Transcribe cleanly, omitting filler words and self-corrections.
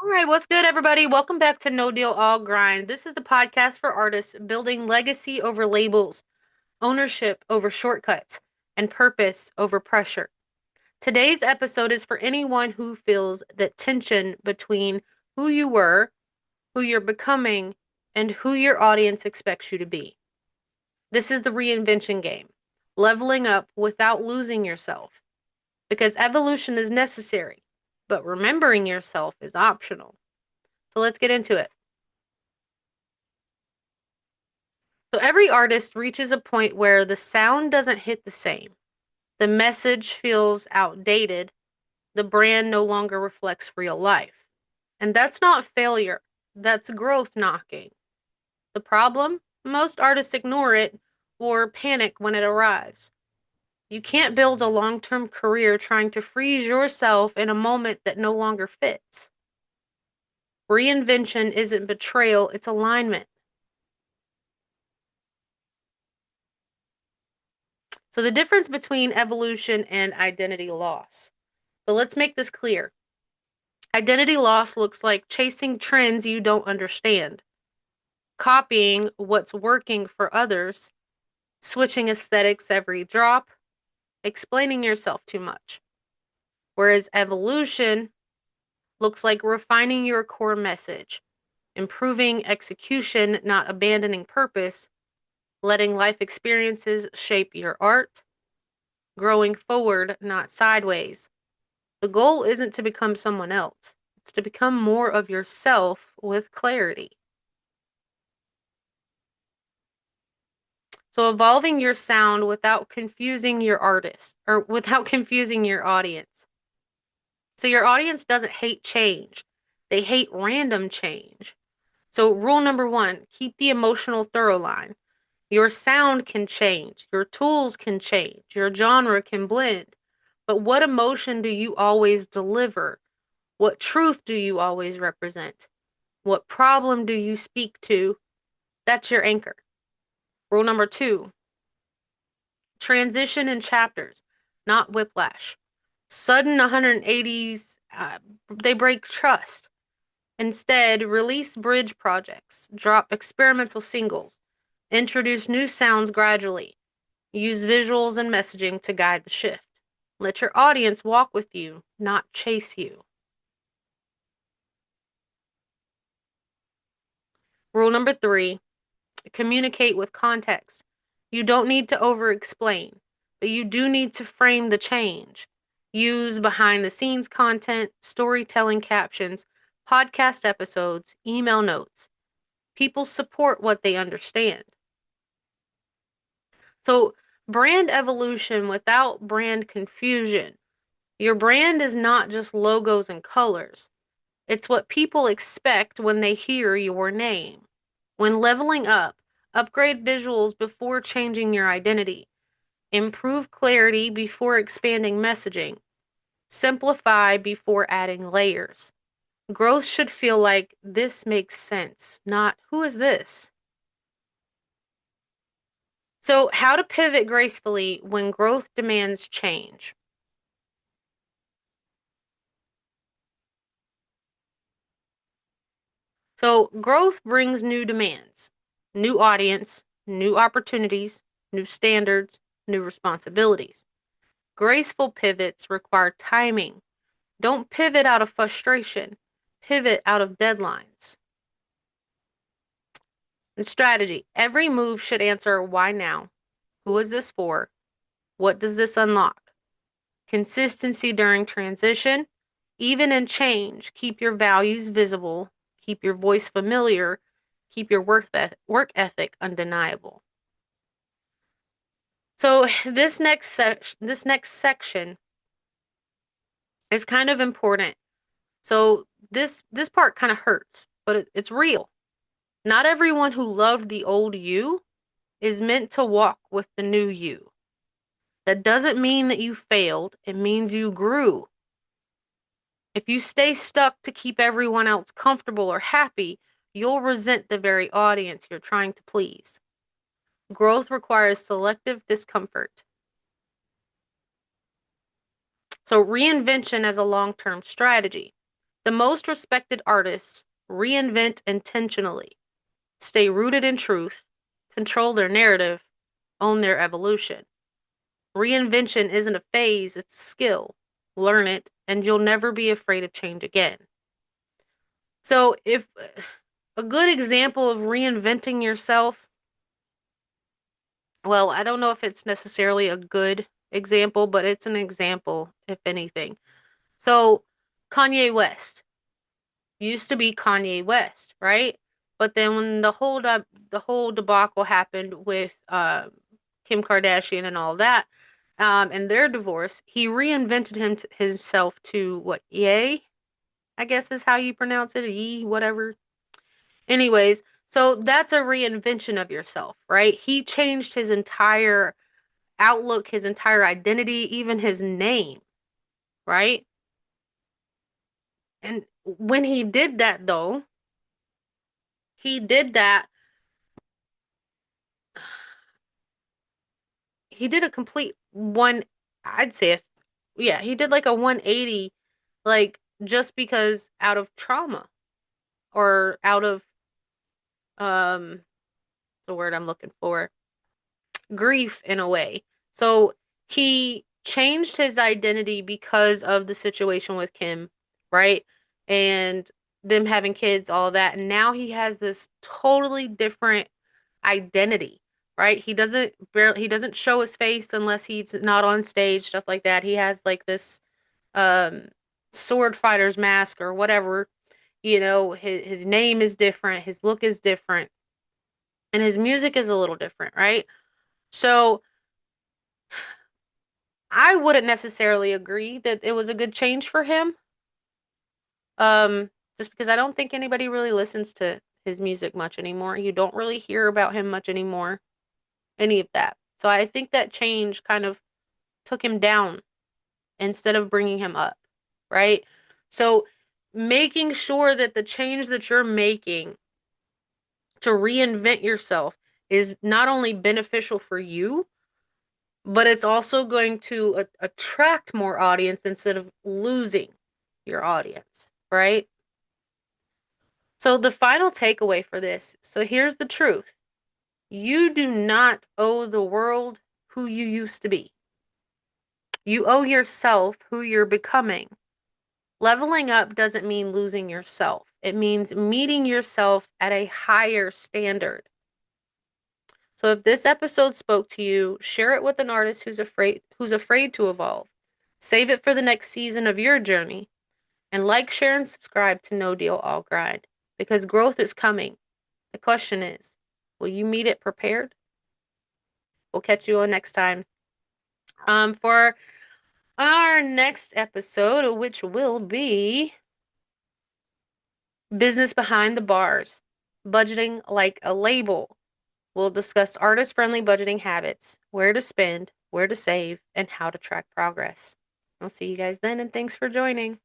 All right, what's good, everybody? Welcome back to No Deal All Grind. This is the podcast for artists building legacy over labels, ownership over shortcuts, and purpose over pressure. Today's episode is for anyone who feels that tension between who you were, who you're becoming, and who your audience expects you to be. This is the reinvention game, leveling up without losing yourself, because evolution is necessary, but remembering yourself is optional. So let's get into it. So every artist reaches a point where the sound doesn't hit the same. The message feels outdated. The brand no longer reflects real life. And that's not failure. That's growth knocking. The problem? Most artists ignore it or panic when it arrives. You can't build a long-term career trying to freeze yourself in a moment that no longer fits. Reinvention isn't betrayal, it's alignment. So the difference between evolution and identity loss. So let's make this clear. Identity loss looks like chasing trends you don't understand, copying what's working for others, switching aesthetics every drop, explaining yourself too much. Whereas evolution looks like refining your core message, improving execution, not abandoning purpose, letting life experiences shape your art, growing forward, not sideways. The goal isn't to become someone else. It's to become more of yourself with clarity. So evolving your sound without confusing your artist or without confusing your audience. So your audience doesn't hate change. They hate random change. So rule number one, keep the emotional thorough line. Your sound can change. Your tools can change. Your genre can blend. But what emotion do you always deliver? What truth do you always represent? What problem do you speak to? That's your anchor. Rule number two, transition in chapters, not whiplash. Sudden 180s, they break trust. Instead, release bridge projects, drop experimental singles, introduce new sounds gradually, use visuals and messaging to guide the shift. Let your audience walk with you, not chase you. Rule number three, communicate with context. You don't need to over explain, but you do need to frame the change. Use behind the scenes content, storytelling captions, podcast episodes, email notes. People support what they understand. So, brand evolution without brand confusion. Your brand is not just logos and colors. It's what people expect when they hear your name. When leveling up, upgrade visuals before changing your identity. Improve clarity before expanding messaging. Simplify before adding layers. Growth should feel like this makes sense, not who is this? So, how to pivot gracefully when growth demands change. So, growth brings new demands, new audience, new opportunities, new standards, new responsibilities. Graceful pivots require timing. Don't pivot out of frustration, pivot out of deadlines. And strategy, every move should answer why now? Who is this for? What does this unlock? Consistency during transition, even in change, keep your values visible, keep your voice familiar, keep your work ethic undeniable. So this next section is kind of important. So this part kind of hurts, but it's real. Not everyone who loved the old you is meant to walk with the new you. That doesn't mean that you failed. It means you grew. If you stay stuck to keep everyone else comfortable or happy, you'll resent the very audience you're trying to please. Growth requires selective discomfort. So, reinvention as a long term strategy. The most respected artists reinvent intentionally, stay rooted in truth, control their narrative, own their evolution. Reinvention isn't a phase, it's a skill. Learn it, and you'll never be afraid of change again. So, if a good example of reinventing yourself, well, I don't know if it's necessarily a good example, but it's an example, if anything. So, Kanye West used to be Kanye West, right? But then when the whole debacle happened with Kim Kardashian and all that, and their divorce, he reinvented himself to what, Ye? I guess is how you pronounce it, Ye, whatever. Anyways, so that's a reinvention of yourself, right? He changed his entire outlook, his entire identity, even his name, right? And when he did that, though, he did that, he did a complete I'd say, yeah, he did like a 180, like just because out of trauma or out of, um, the word I'm looking for, grief in a way. So he changed his identity because of the situation with Kim, right? And them having kids, all that. And now he has this totally different identity, right? He doesn't show his face unless he's not on stage, stuff like that. He has like this um sword fighter's mask or whatever. His name is different, his look is different, and his music is a little different, right? So I wouldn't necessarily agree that it was a good change for him. Um, just because I don't think anybody really listens to his music much anymore. You don't really hear about him much anymore, any of that. So I think that change kind of took him down instead of bringing him up, right? So making sure that the change that you're making to reinvent yourself is not only beneficial for you, but it's also going to attract more audience instead of losing your audience, right? So the final takeaway for this. So here's the truth. You do not owe the world who you used to be. You owe yourself who you're becoming. Leveling up doesn't mean losing yourself. It means meeting yourself at a higher standard. So if this episode spoke to you, share it with an artist who's afraid to evolve. Save it for the next season of your journey. And like, share, and subscribe to No Deal All Grind. Because growth is coming. The question is, will you meet it prepared? We'll catch you on next time. For our next episode, which will be Business Behind the Bars, Budgeting Like a Label. We'll discuss artist-friendly budgeting habits, where to spend, where to save, and how to track progress. I'll see you guys then, and thanks for joining.